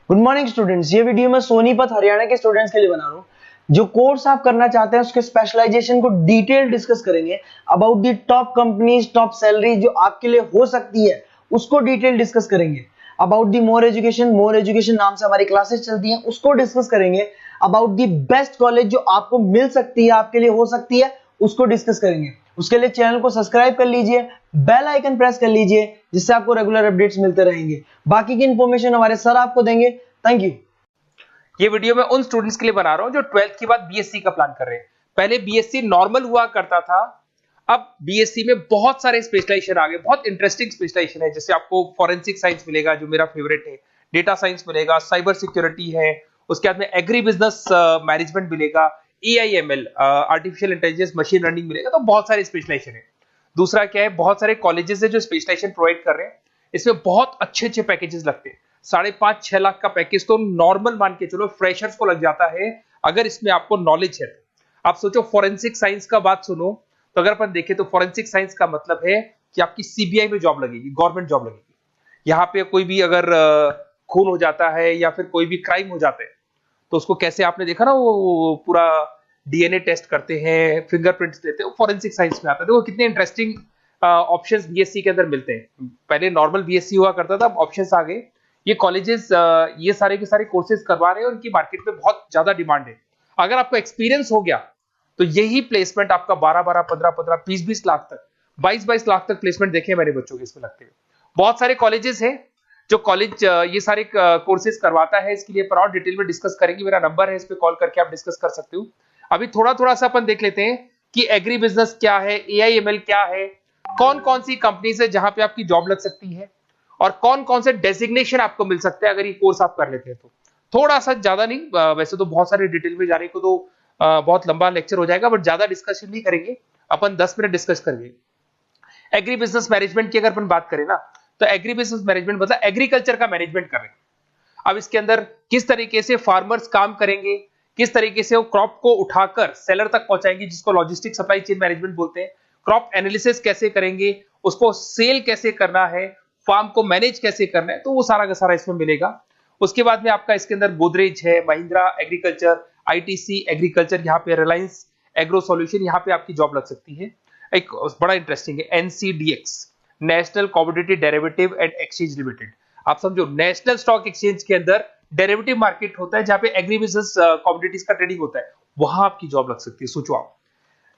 Good morning students, ये video मैं सोनीपत हरियाणा के स्टूडेंट्स के लिए बना रहा हूँ। जो कोर्स आप करना चाहते हैं उसके स्पेशलाइजेशन को डिटेल डिस्कस करेंगे। About the top companies, top salary जो आपके लिए हो सकती है उसको डिटेल डिस्कस करेंगे। अबाउट दी मोर एजुकेशन नाम से हमारी क्लासेस चलती हैं, उसको डिस्कस करेंगे। अबाउट दी बेस्ट कॉलेज जो आपको मिल सकती है, आपके लिए हो सकती है, उसको डिस्कस करेंगे। उसके लिए चैनल को सब्सक्राइब कर लीजिए, बेल आइकन प्रेस कर लीजिए, जिससे आपको रेगुलर अपडेट्स मिलते रहेंगे। बाकी की इंफॉर्मेशन हमारे सर आपको देंगे। Thank you. ये वीडियो मैं उन स्टूडेंट्स के लिए बना रहा हूं जो 12th के बाद बीएससी का प्लान कर रहे हैं। पहले बीएससी नॉर्मल हुआ करता था, अब बीएससी में बहुत सारे स्पेशलाइजेशन आ गए, बहुत इंटरेस्टिंग स्पेशलाइजेशन है। जैसे आपको फॉरेंसिक साइंस मिलेगा जो मेरा फेवरेट है, डेटा साइंस मिलेगा, साइबर सिक्योरिटी है, उसके बाद में एग्री बिजनेस मैनेजमेंट मिलेगा, AIML artificial intelligence machine learning मिलेगा। तो बहुत सारे स्पेशलाइजेशन है। दूसरा क्या है, बहुत सारे कॉलेजेस है जो स्पेशलाइजेशन प्रोवाइड कर रहे हैं। इसमें बहुत अच्छे अच्छे पैकेजेस लगते हैं। 5.5-6 लाख का पैकेज तो नॉर्मल मान के चलो फ्रेशर्स को लग जाता है, अगर इसमें आपको नॉलेज है। आप सोचो फॉरेंसिक साइंस का बात सुनो, तो अगर अपन देखें तो फॉरेंसिक साइंस का मतलब है कि आपकी सीबीआई में जॉब लगेगी, गवर्नमेंट जॉब लगेगी। यहाँ पे कोई भी अगर खून हो जाता है या फिर कोई भी क्राइम हो जाता है, तो उसको कैसे आपने देखा ना, वो पूरा डीएनए टेस्ट करते हैं, फिंगरप्रिंट्स लेते हैं, वो फॉरेंसिक साइंस में आता है। देखो कितने इंटरेस्टिंग ऑप्शंस बीएससी के अंदर मिलते हैं। पहले नॉर्मल बीएससी हुआ करता था, अब ऑप्शंस आ गए। ये कॉलेजेस ये सारे के सारे कोर्सेज करवा रहे हैं और उनकी मार्केट में बहुत ज्यादा डिमांड है। अगर आपको एक्सपीरियंस हो गया तो यही प्लेसमेंट आपका 12-12, 15-15, 20-20 लाख तक, 22-22 लाख तक प्लेसमेंट देखे मैंने बच्चों के इसमें लगते हुए। बहुत सारे कॉलेजेस हैं जो कॉलेज ये सारे कोर्सेज करवाता है। इसके लिए पर और डिटेल में डिस्कस करेंगे। मेरा नंबर है, इस पे कॉल करके आप डिस्कस कर सकते हो। अभी थोड़ा थोड़ा सा अपन देख लेते हैं कि एग्री बिजनेस क्या है, एआईएमएल क्या है, कौन कौन सी कंपनीज है जहां पे आपकी जॉब लग सकती है, और कौन कौन से डेजिग्नेशन आपको मिल सकते हैं अगर ये कोर्स आप कर लेते हैं तो। थोड़ा सा, ज्यादा नहीं, वैसे तो बहुत सारे डिटेल में जाने को तो बहुत लंबा लेक्चर हो जाएगा, बट ज्यादा डिस्कशन नहीं करेंगे अपन, 10 मिनट डिस्कस करेंगे। एग्री बिजनेस मैनेजमेंट की अगर अपन बात करें ना, तो एग्री बिजनेस मैनेजमेंट मतलब एग्रीकल्चर का मैनेजमेंट कर रहे हैं। अब इसके अंदर किस तरीके से फार्मर्स काम करेंगे, किस तरीके से वो क्रॉप को उठाकर सेलर तक पहुंचाएंगे, जिसको लॉजिस्टिक सप्लाई चेन मैनेजमेंट बोलते हैं। क्रॉप एनालिसिस कैसे करेंगे, उसको सेल कैसे करना है, फार्म को मैनेज कैसे करना है, तो वो सारा का सारा इसमें मिलेगा। उसके बाद में आपका इसके अंदर गोदरेज है, महिंद्रा एग्रीकल्चर, आईटीसी एग्रीकल्चर, यहाँ पे रिलायंस एग्रो सॉल्यूशन, यहाँ पे आपकी जॉब लग सकती है। एक बड़ा इंटरेस्टिंग है NCDEX, national commodity derivative and exchange limited. आप समझो, नेशनल स्टॉक एक्सचेंज के अंदर डेरिवेटिव मार्केट होता है जहां पे एग्री बिजनेस कमोडिटीज का ट्रेडिंग होता है, वहां आपकी जॉब लग सकती है। सोचो आप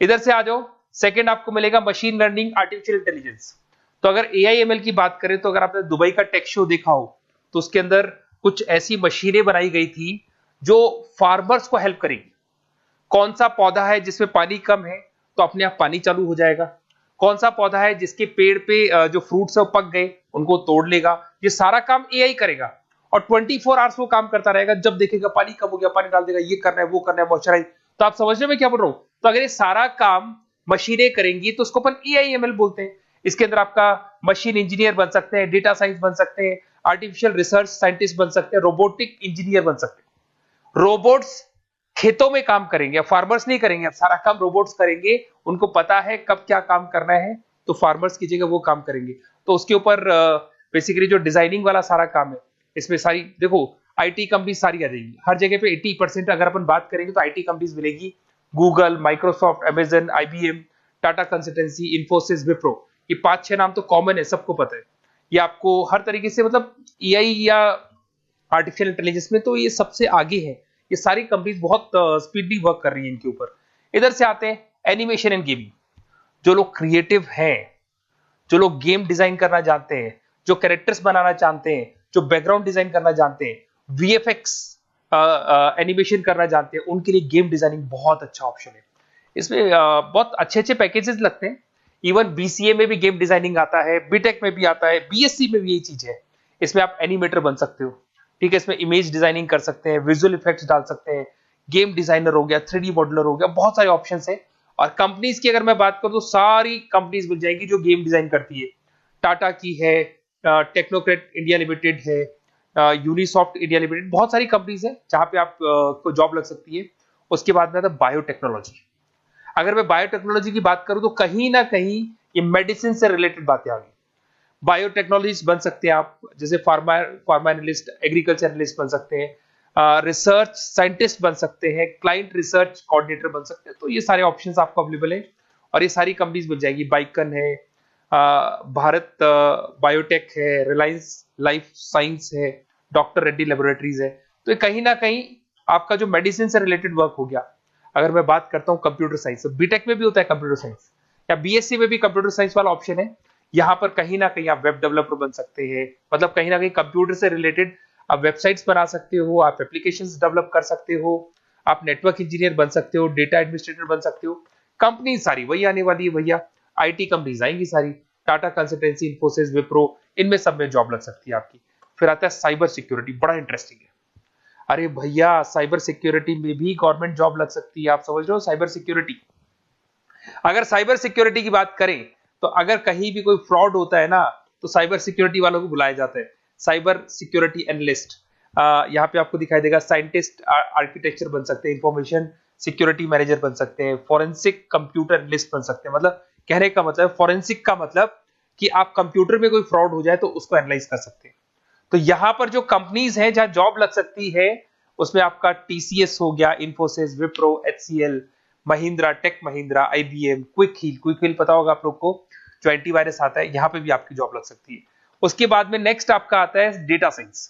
इधर से आ जाओ। सेकंड आपको मिलेगा मशीन लर्निंग, आर्टिफिशियल इंटेलिजेंस। तो अगर एआईएमएल की बात करें, तो अगर आपने दुबई का टेक शो देखा हो, तो उसके अंदर कुछ ऐसी मशीनें बनाई गई थी जो फार्मर्स को हेल्प करेगी। कौन सा पौधा है जिसमें पानी कम है, तो अपने आप पानी चालू हो जाएगा। कौन सा पौधा है जिसके पेड़ पे जो फ्रूट्स है वो पक गए, उनको तोड़ लेगा। ये सारा काम एआई करेगा और 24 आवर्स वो काम करता रहेगा। जब देखेगा पानी कम हो गया, पानी डाल देगा, ये करना है, वो करना है, मॉइस्चराइज। तो आप समझ रहे हो मैं क्या बोल रहा हूं? तो अगर ये सारा काम मशीनें करेंगी तो उसको अपन एआईएमएल बोलते हैं। इसके अंदर आपका मशीन इंजीनियर बन सकते हैं, डेटा साइंस बन सकते हैं, आर्टिफिशियल रिसर्च साइंटिस्ट बन सकते हैं, रोबोटिक इंजीनियर बन सकते हैं। रोबोट्स खेतों में काम करेंगे, फार्मर्स नहीं करेंगे, अब सारा काम रोबोट्स करेंगे। उनको पता है कब क्या काम करना है, तो फार्मर्स की जगह वो काम करेंगे। तो उसके ऊपर बेसिकली जो डिजाइनिंग वाला सारा काम है, इसमें सारी देखो आईटी कंपनी सारी आ जाएगी। हर जगह पे 80% अगर अपन बात करेंगे तो आईटी कंपनीज मिलेगी। Google, Microsoft, Amazon, IBM, Tata consultancy, Infosys, Wipro, ये 5-6 नाम तो कॉमन है, सबको पता है। ये आपको हर तरीके से, मतलब एआई या आर्टिफिशियल इंटेलिजेंस में तो ये सबसे आगे है। ये सारी कंपनीज बहुत स्पीडली वर्क कर रही है इनके ऊपर। इधर से आते हैं एनिमेशन एंड गेमिंग। जो लोग क्रिएटिव हैं, जो लोग गेम डिजाइन करना जानते हैं, जो कैरेक्टर्स बनाना चाहते हैं, जो बैकग्राउंड डिजाइन करना जानते हैं, वीएफएक्स एनिमेशन करना जानते हैं, उनके लिए गेम डिजाइनिंग बहुत अच्छा ऑप्शन है। इसमें बहुत अच्छे अच्छे पैकेजेस लगते हैं। इवन बीसीए में भी गेम डिजाइनिंग आता है, बीटेक में भी आता है, बीएससी में भी यही चीज है। इसमें आप एनिमेटर बन सकते हो, ठीक है। इसमें इमेज डिजाइनिंग कर सकते हैं, विजुअल इफेक्ट्स डाल सकते हैं, गेम डिजाइनर हो गया, 3D मॉडलर हो गया, बहुत सारे ऑप्शंस हैं। और कंपनीज की अगर मैं बात करूं तो सारी कंपनीज मिल जाएंगी जो गेम डिजाइन करती है। टाटा की है, टेक्नोक्रेट इंडिया लिमिटेड है, यूनिसॉफ्ट इंडिया लिमिटेड, बहुत सारी कंपनीज है जहां पे आप को जॉब लग सकती है। उसके बाद में आता है बायोटेक्नोलॉजी। अगर मैं बायोटेक्नोलॉजी की बात करूं तो कहीं ना कहीं ये मेडिसिन से रिलेटेड बातें आ गई। बायोटेक्नोलॉजिस्ट बन सकते हैं आप, जैसे फार्मा एनालिस्ट, एग्रीकल्चर एनालिस्ट बन सकते हैं, रिसर्च साइंटिस्ट बन सकते हैं, क्लाइंट रिसर्च कोऑर्डिनेटर बन सकते हैं। तो ये सारे ऑप्शंस आपको अवेलेबल है और ये सारी कंपनीज मिल जाएगी। बाइकन है, भारत बायोटेक है, रिलायंस लाइफ साइंस है, डॉक्टर रेड्डी लेबोरेटरीज है। तो ये कहीं ना कहीं आपका जो मेडिसिन से रिलेटेड वर्क हो गया। अगर मैं बात करता हूँ कंप्यूटर साइंस, तो बीटेक में भी होता है कंप्यूटर साइंस, या बीएससी में भी कंप्यूटर साइंस वाला ऑप्शन है। यहाँ पर कहीं ना कहीं आप वेब डेवलपर बन सकते हैं, मतलब कहीं ना कहीं कंप्यूटर से रिलेटेड आप वेबसाइट्स बना सकते हो, आप एप्लीकेशंस डेवलप कर सकते हो, आप नेटवर्क इंजीनियर बन सकते हो, डेटा एडमिनिस्ट्रेटर बन सकते हो। कंपनी सारी वही आने वाली है भैया, आईटी कंपनीज आएंगी सारी, टाटा कंसल्टेंसी, इन्फोसिस, विप्रो, इनमें सब में जॉब लग सकती है आपकी। फिर आता है साइबर सिक्योरिटी, बड़ा इंटरेस्टिंग है। अरे भैया साइबर सिक्योरिटी में भी गवर्नमेंट जॉब लग सकती है। आप समझ रहे हो साइबर सिक्योरिटी? अगर साइबर सिक्योरिटी की बात करें तो अगर कहीं भी कोई फ्रॉड होता है ना, तो साइबर सिक्योरिटी वालों को बुलाया जाता है साइबर सिक्योरिटी एनालिस्ट। यहाँ पे आपको दिखाई देगा साइंटिस्ट, आर्किटेक्चर बन सकते हैं, इंफॉर्मेशन सिक्योरिटी मैनेजर बन सकते हैं, फॉरेंसिक कंप्यूटर एनालिस्ट बन सकते हैं। मतलब कहने का मतलब, फॉरेंसिक का मतलब कि आप कंप्यूटर में कोई फ्रॉड हो जाए तो उसको एनालाइज कर सकते हैं। तो यहां पर जो कंपनीज हैं जहां जॉब लग सकती है, उसमें आपका टीसीएस हो गया, इन्फोसिस, विप्रो, एचसीएल, महिंद्रा, टेक महिंद्रा, आईबीएम, क्विक हील पता होगा आप लोग को, जो एंटीवायरस आता है, यहां पे भी आपकी जॉब लग सकती है। उसके बाद में नेक्स्ट आपका आता है डेटा साइंस।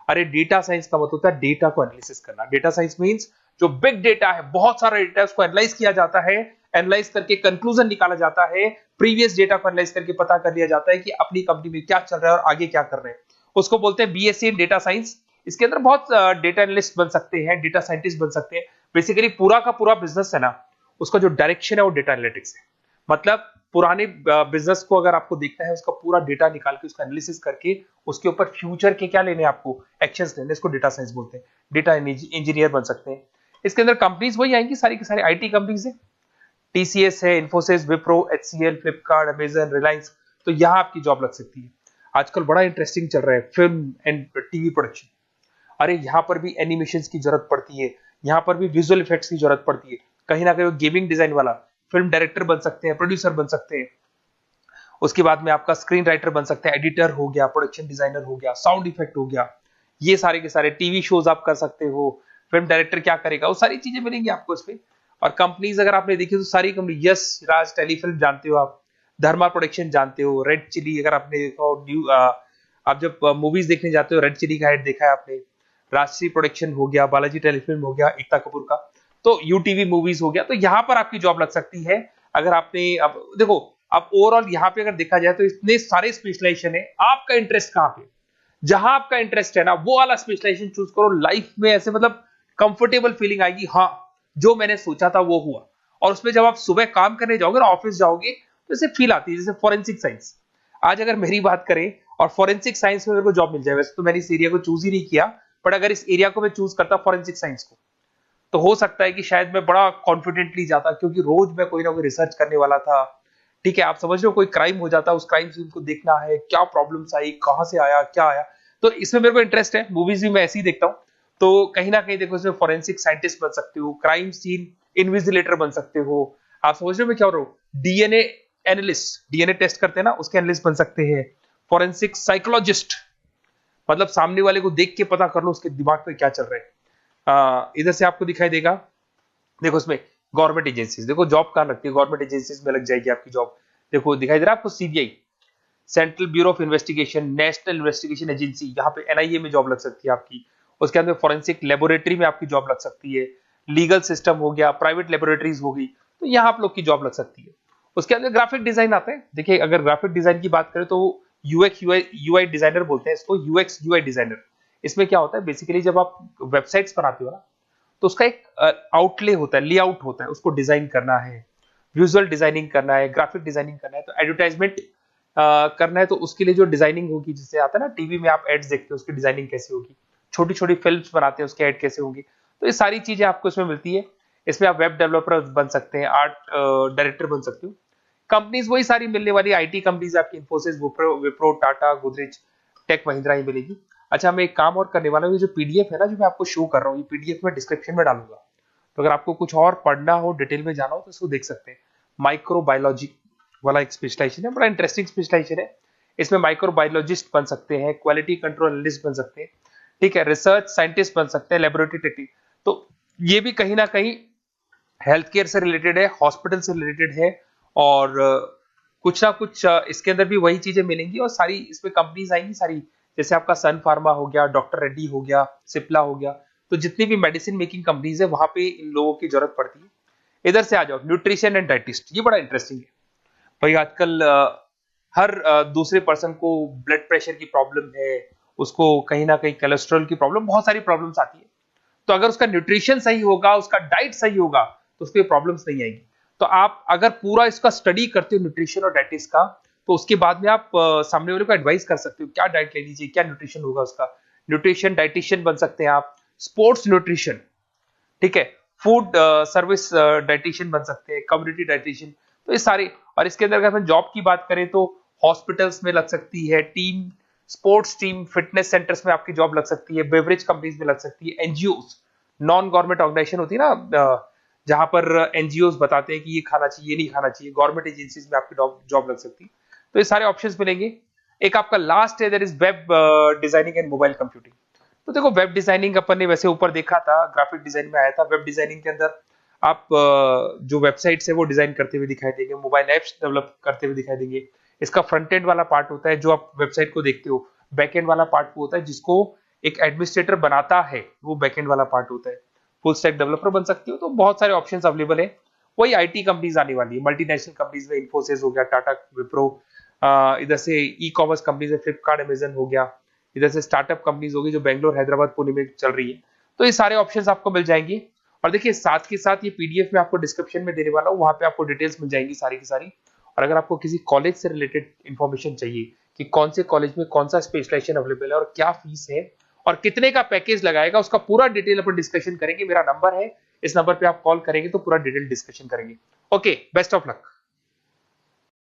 अरे डेटा साइंस का मतलब होता है डेटा को एनालिसिस करना। डेटा साइंस मींस जो बिग डेटा है, बहुत सारा डेटा है, उसको एनालाइज किया जाता है, एनालाइज करके कंक्लूजन निकाला जाता है, प्रीवियस डेटा को एनालाइज करके पता कर लिया जाता है कि अपनी कंपनी में क्या चल रहा है और आगे क्या कर रहे हैं। उसको बोलते हैं बीएससी इन डेटा साइंस। इसके अंदर बहुत डेटा एनालिस्ट बन सकते हैं, डेटा साइंटिस्ट बन सकते हैं। बेसिकली पूरा का पूरा बिजनेस है ना, उसका जो डायरेक्शन है वो डेटा एनालिटिक्स है। मतलब पुराने बिजनेस को अगर आपको देखना है, उसका पूरा डेटा निकाल के उसका एनालिसिस करके उसके ऊपर फ्यूचर के क्या लेने, आपको एक्शंस लेने, इसको डेटा साइंस बोलते हैं। डेटा इंजीनियर बन सकते हैं। इसके अंदर कंपनीज वही आएंगी, सारी की सारी आईटी कंपनीज है, टीसीएस है, इन्फोसिस, विप्रो, एचसीएल, फ्लिपकार्ट, अमेजन, रिलायंस। तो यहां आपकी जॉब लग सकती है। आजकल बड़ा इंटरेस्टिंग चल रहा है फिल्म एंड टीवी प्रोडक्शन। अरे यहाँ पर भी एनिमेशंस की जरूरत पड़ती है, यहाँ पर भी विजुअल इफेक्ट्स की जरूरत पड़ती है। कहीं ना कहीं गेमिंग डिजाइन वाला फिल्म डायरेक्टर बन सकते हैं, प्रोड्यूसर बन सकते हैं। उसके बाद में आपका स्क्रीन राइटर बन सकते हैं, एडिटर हो गया, प्रोडक्शन डिजाइनर हो गया, साउंड इफेक्ट हो गया। ये सारे के सारे टीवी शोज आप कर सकते हो। फिल्म डायरेक्टर क्या करेगा, वो सारी चीजें मिलेंगी आपको इसमें। और कंपनीज अगर आपने देखी तो सारी कंपनी, यस राज टेलीफिल्म जानते हो आप, धर्मा प्रोडक्शन जानते हो, रेड चिली अगर आपने देखा हो, न्यू आप जब मूवीज देखने जाते हो, रेड चिली का एड देखा है आपने, राजश्री प्रोडक्शन हो गया, बालाजी टेलीफिल्म हो गया, एकता कपूर का, तो यूटीवी मूवीज हो गया। तो यहां पर आपकी जॉब लग सकती है। अगर आपने, अब देखो, अब ओवरऑल यहाँ पे अगर देखा जाए तो इतने सारे स्पेशलाइजेशन है, आपका इंटरेस्ट कहाँ पे, जहां आपका इंटरेस्ट है ना, वो वाला स्पेशलाइजेशन चूज करो। लाइफ में ऐसे मतलब कंफर्टेबल फीलिंग आएगी, हाँ जो मैंने सोचा था वो हुआ। और उसमें जब आप सुबह काम करने जाओगे ना, ऑफिस जाओगे, तो ऐसे फील आती है जैसे फॉरेंसिक साइंस। आज अगर मेरी बात करें और फॉरेंसिक साइंस में मेरे को जॉब मिल जाए, वैसे तो मैंने इस एरिया को चूज ही नहीं किया, बट अगर इस एरिया को मैं चूज करता फॉरेंसिक साइंस को, तो हो सकता है कि शायद मैं बड़ा कॉन्फिडेंटली जाता, क्योंकि रोज मैं कोई ना कोई रिसर्च करने वाला था। ठीक है, आप समझ रहे हो, कोई क्राइम हो जाता, उस क्राइम सीन को देखना है, क्या प्रॉब्लम्स आई, कहां से आया, क्या आया। तो इसमें मेरे को इंटरेस्ट है, मूवीज भी मैं ऐसे ही देखता हूँ। तो कहीं ना कहीं देखो, इसमें फॉरेंसिक साइंटिस्ट बन सकते हो, क्राइम सीन इन्विजिलेटर बन सकते हो। आप समझ रहे हो मैं क्या हो रहा हूँ, डीएनए एनालिस्ट, डीएनए टेस्ट करते हैं ना, उसके एनालिस्ट बन सकते हैं। फॉरेंसिक साइकोलॉजिस्ट, मतलब सामने वाले को देख के पता कर लो उसके दिमाग में क्या चल रहा है। इधर से आपको दिखाई देगा, देखो इसमें गवर्नमेंट एजेंसीज, देखो जॉब कहां लगती है, गवर्नमेंट एजेंसीज में लग जाएगी आपकी जॉब। देखो दिखाई दे रहा है आपको, CBI, central bureau of investigation, national investigation agency, यहाँ पे एनआईए में जॉब लग सकती है आपकी। उसके अंदर फॉरेंसिक लेबोरेटरी में आपकी जॉब लग सकती है। लीगल सिस्टम हो गया, प्राइवेट लेबोरेटरीज हो गई, तो यहाँ आप लोग की जॉब लग सकती है। उसके अंदर ग्राफिक डिजाइन आते हैं। देखिए अगर ग्राफिक डिजाइन की बात करें तो यूएक्स यूआई डिजाइनर बोलते हैं इसको, यूएक्स यूआई डिजाइनर। इसमें क्या होता है, बेसिकली जब आप वेबसाइट्स बनाते हो ना, तो उसका एक आउटले होता है, लेआउट होता है, उसको डिजाइन करना है, विजुअल डिजाइनिंग करना है, ग्राफिक डिजाइनिंग करना है, तो एडवर्टाइजमेंट करना है, तो उसके लिए जो डिजाइनिंग होगी, जिससे आता है ना टीवी में आप एड्स देखते हो, उसकी डिजाइनिंग कैसे होगी, छोटी छोटी फिल्म्स बनाते हैं उसके एड कैसे होंगे, तो ये सारी चीजें आपको इसमें मिलती है। इसमें आप वेब डेवलपर बन सकते हैं, आर्ट डायरेक्टर बन सकते हो। कंपनीज वही सारी मिलने वाली, आईटी कंपनीज आपकी, इन्फोसिस, विप्रो, टाटा, गोदरेज, टेक महिंद्रा ही मिलेगी। अच्छा, मैं एक काम और करने वाला हूँ, ये जो पीडीएफ है ना जो मैं आपको शो कर रहा हूँ, ये पीडीएफ में डिस्क्रिप्शन में डालूंगा, तो अगर आपको कुछ और पढ़ना हो, डिटेल में जाना हो, तो इसको देख सकते हैं। माइक्रोबायोलॉजी वाला एक स्पेशलाइजेशन है, बड़ा इंटरेस्टिंग स्पेशलाइजेशन है। इसमें माइक्रोबायोलॉजिस्ट बन सकते हैं, क्वालिटी कंट्रोल एनालिस्ट बन सकते हैं, ठीक है, रिसर्च साइंटिस्ट बन सकते हैं, लेबोरेटरी टेक्निक। तो ये भी कहीं ना कहीं हेल्थ केयर से रिलेटेड है, हॉस्पिटल से रिलेटेड है, और कुछ ना कुछ इसके अंदर भी वही चीजें मिलेंगी, और सारी इसमें कंपनीज आएंगी सारी, जैसे आपका सन फार्मा हो गया, डॉक्टर रेड्डी हो गया, सिप्ला हो गया। तो जितनी भी मेडिसिन मेकिंग कंपनीज है वहां पे इन लोगों की जरूरत पड़ती है। इधर से आ जाओ, न्यूट्रिशन एंड डाइटिस्ट, ये बड़ा इंटरेस्टिंग है भाई। आजकल हर दूसरे पर्सन को ब्लड प्रेशर की प्रॉब्लम है, उसको कहीं ना कहीं कोलेस्ट्रॉल की प्रॉब्लम, बहुत सारी प्रॉब्लम्स आती है। तो अगर उसका न्यूट्रिशन सही होगा, उसका डाइट सही होगा, तो उसको ये प्रॉब्लम्स नहीं आएंगी। तो आप अगर पूरा इसका स्टडी करते हो न्यूट्रिशन और डाइटिस का, तो उसके बाद में आप सामने वाले को एडवाइस कर सकते हो क्या डाइट लेनी चाहिए, क्या न्यूट्रिशन होगा उसका। न्यूट्रिशन डाइटिशियन बन सकते हैं आप, स्पोर्ट्स न्यूट्रिशन, ठीक है, फूड सर्विस डाइटिशियन बन सकते हैं, कम्युनिटी डाइटिशियन। तो ये सारे, और इसके अंदर अगर हम जॉब की बात करें तो हॉस्पिटल्स में लग सकती है, team sports team fitness centres में आपकी जॉब लग सकती है, बेवरेज कंपनीज में लग सकती है, एनजीओस नॉन गवर्नमेंट ऑर्गेनाइजेशन होती है ना, जहां पर एनजीओस बताते हैं कि ये खाना चाहिए, ये नहीं खाना चाहिए, गवर्नमेंट एजेंसीज में आपकी जॉब लग सकती है। तो ये सारे ऑप्शंस मिलेंगे। एक आपका लास्ट है, that is web designing and mobile computing. तो देखो, वेब डिजाइनिंग अपन ने वैसे ऊपर देखा था, ग्राफिक डिजाइन में आया था। वेब डिजाइनिंग के अंदर आप जो वेबसाइट्स है वो डिजाइन करते हुए दिखाई देंगे, मोबाइल एप्स डेवलप करते हुए दिखाई देंगे। इसका फ्रंट एंड वाला पार्ट होता है जो आप वेबसाइट को देखते हो, बैक एंड वाला पार्ट वो होता है जिसको एक एडमिनिस्ट्रेटर बनाता है, वो बैक एंड वाला पार्ट होता है। फुल स्टैक डेवलपर बन सकते हो। तो बहुत सारे ऑप्शंस अवेलेबल है। वही आईटी कंपनीज आने वाली है, मल्टीनेशनल कंपनीज में इन्फोसिस हो गया, टाटा, विप्रो, इधर से ई कॉमर्स कंपनीज में फ्लिपकार्ट, अमेजन हो गया, इधर से स्टार्टअप कंपनीज होगी जो बेंगलोर, हैदराबाद, पुणे में चल रही है। तो ये सारे ऑप्शंस आपको मिल जाएंगे। और देखिए, साथ के साथ ये पीडीएफ में आपको डिस्क्रिप्शन में देने वाला हूँ, वहां पे आपको डिटेल्स मिल जाएंगी सारी की सारी। और अगर आपको किसी कॉलेज से रिलेटेड इंफॉर्मेशन चाहिए कि कौन से कॉलेज में कौन सा स्पेशलाइजेशन अवेलेबल है और क्या फीस है और कितने का पैकेज लगाएगा, उसका पूरा डिटेल अपन डिस्कशन करेंगे। मेरा नंबर है, इस नंबर पे आप कॉल करेंगे तो पूरा डिटेल डिस्कशन करेंगे। Okay, best of luck.